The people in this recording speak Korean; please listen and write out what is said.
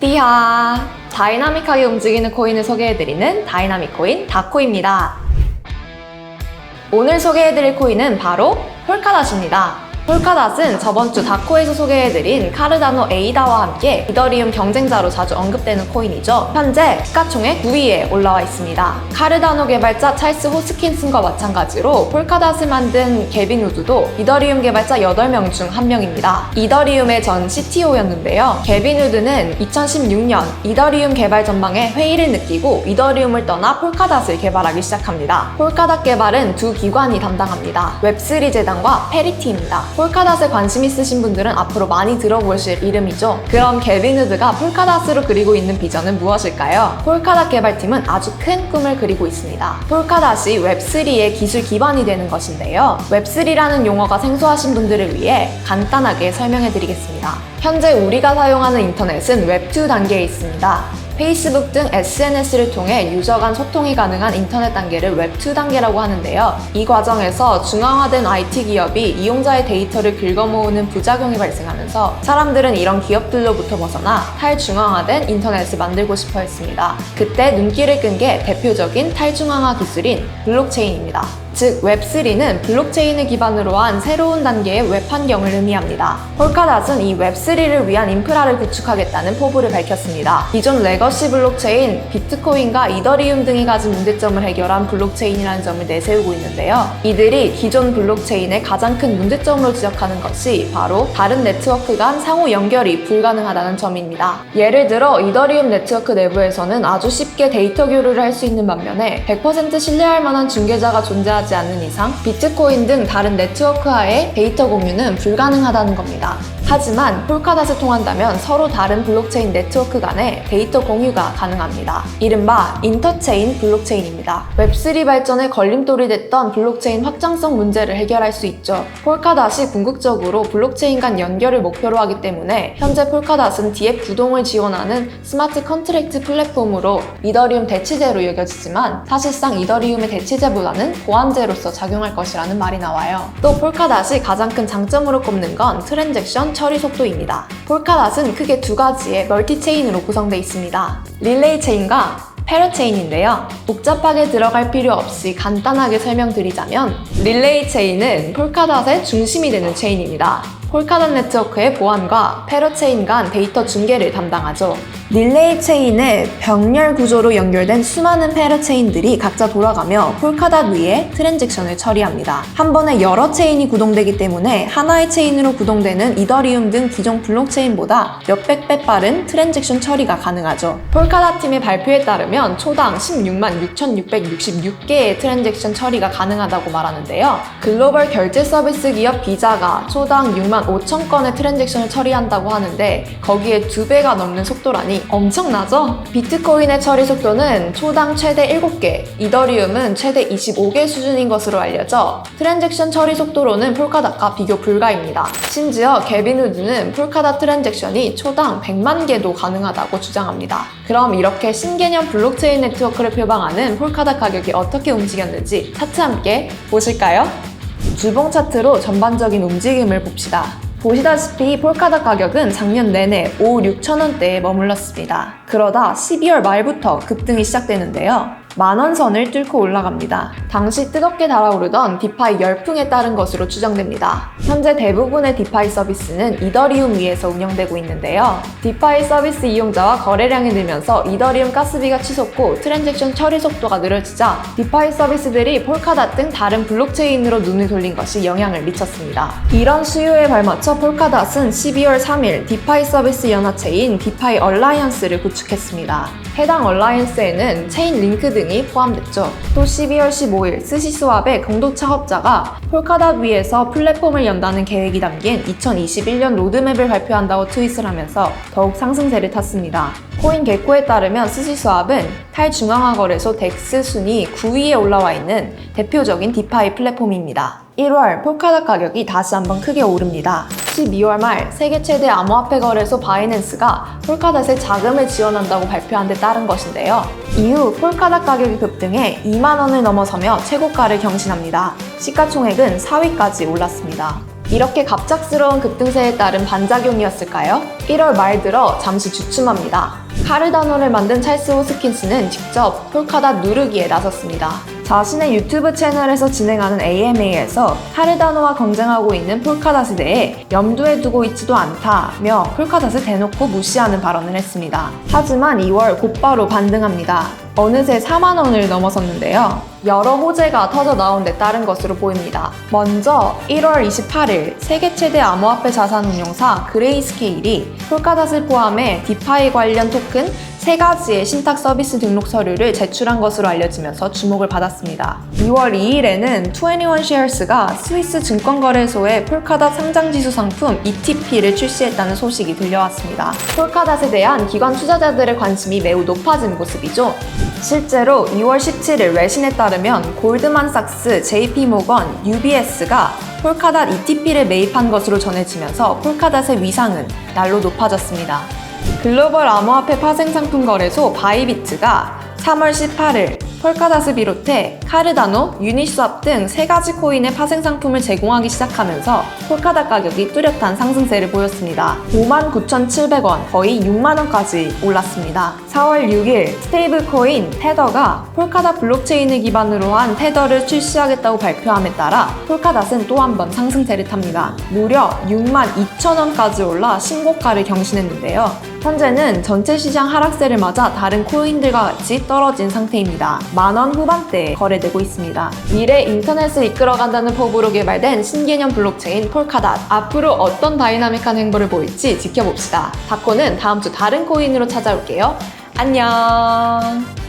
띠하! 다이나믹하게 움직이는 코인을 소개해드리는 다이나믹 코인 다코입니다. 오늘 소개해드릴 코인은 바로 폴카닷입니다. 폴카닷은 저번주 다코에서 소개해드린 카르다노 에이다와 함께 이더리움 경쟁자로 자주 언급되는 코인이죠. 현재 시가총액 9위에 올라와 있습니다. 카르다노 개발자 찰스 호스킨슨과 마찬가지로 폴카닷을 만든 개빈 우드도 이더리움 개발자 8명 중 1명입니다. 이더리움의 전 CTO였는데요. 개빈 우드는 2016년 이더리움 개발 전망에 회의를 느끼고 이더리움을 떠나 폴카닷을 개발하기 시작합니다. 폴카닷 개발은 두 기관이 담당합니다. 웹3 재단과 페리티입니다. 폴카닷에 관심 있으신 분들은 앞으로 많이 들어보실 이름이죠. 그럼 개빈 우드가 폴카닷으로 그리고 있는 비전은 무엇일까요? 폴카닷 개발팀은 아주 큰 꿈을 그리고 있습니다. 폴카닷이 웹3의 기술 기반이 되는 것인데요. 웹3라는 용어가 생소하신 분들을 위해 간단하게 설명해 드리겠습니다. 현재 우리가 사용하는 인터넷은 웹2 단계에 있습니다. 페이스북 등 SNS를 통해 유저 간 소통이 가능한 인터넷 단계를 웹2 단계라고 하는데요. 이 과정에서 중앙화된 IT 기업이 이용자의 데이터를 긁어모으는 부작용이 발생하면서 사람들은 이런 기업들로부터 벗어나 탈중앙화된 인터넷을 만들고 싶어 했습니다. 그때 눈길을 끈 게 대표적인 탈중앙화 기술인 블록체인입니다. 즉 웹3는 블록체인을 기반으로 한 새로운 단계의 웹 환경을 의미합니다. 폴카닷은 이 웹3를 위한 인프라를 구축하겠다는 포부를 밝혔습니다. 기존 레거시 블록체인, 비트코인과 이더리움 등이 가진 문제점을 해결한 블록체인이라는 점을 내세우고 있는데요. 이들이 기존 블록체인의 가장 큰 문제점으로 지적하는 것이 바로 다른 네트워크 간 상호 연결이 불가능하다는 점입니다. 예를 들어 이더리움 네트워크 내부에서는 아주 쉽게 데이터 교류를 할 수 있는 반면에 100% 신뢰할 만한 중개자가 존재하지 않는 이상 비트코인 등 다른 네트워크와의 데이터 공유는 불가능하다는 겁니다. 하지만 폴카닷을 통한다면 서로 다른 블록체인 네트워크 간의 데이터 공유가 가능합니다. 이른바 인터체인 블록체인입니다. 웹3 발전에 걸림돌이 됐던 블록체인 확장성 문제를 해결할 수 있죠. 폴카닷이 궁극적으로 블록체인 간 연결을 목표로 하기 때문에 현재 폴카닷은 DF 구동을 지원하는 스마트 컨트랙트 플랫폼으로 이더리움 대치제로 여겨지지만 사실상 이더리움의 대치제보다는 보안제로서 작용할 것이라는 말이 나와요. 또 폴카닷이 가장 큰 장점으로 꼽는 건 트랜잭션 처리 속도입니다. 폴카닷은 크게 두 가지의 멀티체인으로 구성되어 있습니다. 릴레이 체인과 패러체인인데요. 복잡하게 들어갈 필요 없이 간단하게 설명드리자면 릴레이 체인은 폴카닷의 중심이 되는 체인입니다. 폴카닷 네트워크의 보안과 패러체인 간 데이터 중계를 담당하죠. 릴레이 체인의 병렬 구조로 연결된 수많은 패러체인들이 각자 돌아가며 폴카닷 위에 트랜잭션을 처리합니다. 한 번에 여러 체인이 구동되기 때문에 하나의 체인으로 구동되는 이더리움 등 기존 블록체인보다 몇백 배 빠른 트랜잭션 처리가 가능하죠. 폴카닷 팀의 발표에 따르면 초당 16만 6,666개의 트랜잭션 처리가 가능하다고 말하는데요. 글로벌 결제 서비스 기업 비자가 초당 6만 5천 건의 트랜잭션을 처리한다고 하는데 거기에 2배가 넘는 속도라니 엄청나죠? 비트코인의 처리 속도는 초당 최대 7개, 이더리움은 최대 25개 수준인 것으로 알려져 트랜잭션 처리 속도로는 폴카닷과 비교 불가입니다. 심지어 개빈 우드는 폴카닷 트랜잭션이 초당 100만 개도 가능하다고 주장합니다. 그럼 이렇게 신개념 블록체인 네트워크를 표방하는 폴카닷 가격이 어떻게 움직였는지 차트 함께 보실까요? 주봉 차트로 전반적인 움직임을 봅시다. 보시다시피 폴카닷 가격은 작년 내내 5,6천원대에 머물렀습니다. 그러다 12월 말부터 급등이 시작되는데요. 만원 선을 뚫고 올라갑니다. 당시 뜨겁게 달아오르던 디파이 열풍에 따른 것으로 추정됩니다. 현재 대부분의 디파이 서비스는 이더리움 위에서 운영되고 있는데요. 디파이 서비스 이용자와 거래량이 늘면서 이더리움 가스비가 치솟고 트랜잭션 처리 속도가 느려지자 디파이 서비스들이 폴카닷 등 다른 블록체인으로 눈을 돌린 것이 영향을 미쳤습니다. 이런 수요에 발맞춰 폴카닷은 12월 3일 디파이 서비스 연합체인 디파이 얼라이언스를 구축했습니다. 해당 얼라이언스에는 체인 링크 등이 포함됐죠. 또 12월 15일 스시스왑의 공동 창업자가 폴카닷 위에서 플랫폼을 연다는 계획이 담긴 2021년 로드맵을 발표한다고 트윗을 하면서 더욱 상승세를 탔습니다. 코인 개코에 따르면 스시스왑은 탈중앙화 거래소 덱스 순위 9위에 올라와 있는 대표적인 디파이 플랫폼입니다. 1월 폴카닷 가격이 다시 한번 크게 오릅니다. 12월 말 세계 최대 암호화폐 거래소 바이낸스가 폴카닷에 자금을 지원한다고 발표한 데 따른 것인데요. 이후 폴카닷 가격이 급등해 2만 원을 넘어서며 최고가를 경신합니다. 시가총액은 4위까지 올랐습니다. 이렇게 갑작스러운 급등세에 따른 반작용이었을까요? 1월 말 들어 잠시 주춤합니다. 카르다노를 만든 찰스 호스킨스는 직접 폴카닷 누르기에 나섰습니다. 자신의 유튜브 채널에서 진행하는 AMA에서 카르다노와 경쟁하고 있는 폴카닷에 대해 염두에 두고 있지도 않다며 폴카닷을 대놓고 무시하는 발언을 했습니다. 하지만 2월 곧바로 반등합니다. 어느새 4만 원을 넘어섰는데요. 여러 호재가 터져 나온 데 따른 것으로 보입니다. 먼저 1월 28일 세계 최대 암호화폐 자산운용사 그레이스케일이 폴카닷을 포함해 디파이 관련 토큰 3가지의 신탁 서비스 등록 서류를 제출한 것으로 알려지면서 주목을 받았습니다. 2월 2일에는 21shares가 스위스 증권거래소에 폴카닷 상장지수 상품 ETP를 출시했다는 소식이 들려왔습니다. 폴카닷에 대한 기관 투자자들의 관심이 매우 높아진 모습이죠. 실제로 2월 17일 외신에 따르면 골드만삭스, JP모건, UBS가 폴카닷 ETP를 매입한 것으로 전해지면서 폴카닷의 위상은 날로 높아졌습니다. 글로벌 암호화폐 파생상품 거래소 바이비트가 3월 18일 폴카닷을 비롯해 카르다노, 유니스왑 등 3가지 코인의 파생상품을 제공하기 시작하면서 폴카닷 가격이 뚜렷한 상승세를 보였습니다. 59,700원, 거의 6만원까지 올랐습니다. 4월 6일 스테이블 코인 테더가 폴카닷 블록체인을 기반으로 한 테더를 출시하겠다고 발표함에 따라 폴카닷은 또 한 번 상승세를 탑니다. 무려 62,000원까지 올라 신고가를 경신했는데요. 현재는 전체 시장 하락세를 맞아 다른 코인들과 같이 떨어진 상태입니다. 만원 후반대에 거래되고 있습니다. 미래 인터넷을 이끌어간다는 포부로 개발된 신개념 블록체인 폴카닷. 앞으로 어떤 다이나믹한 행보를 보일지 지켜봅시다. 다코는 다음 주 다른 코인으로 찾아올게요. 안녕!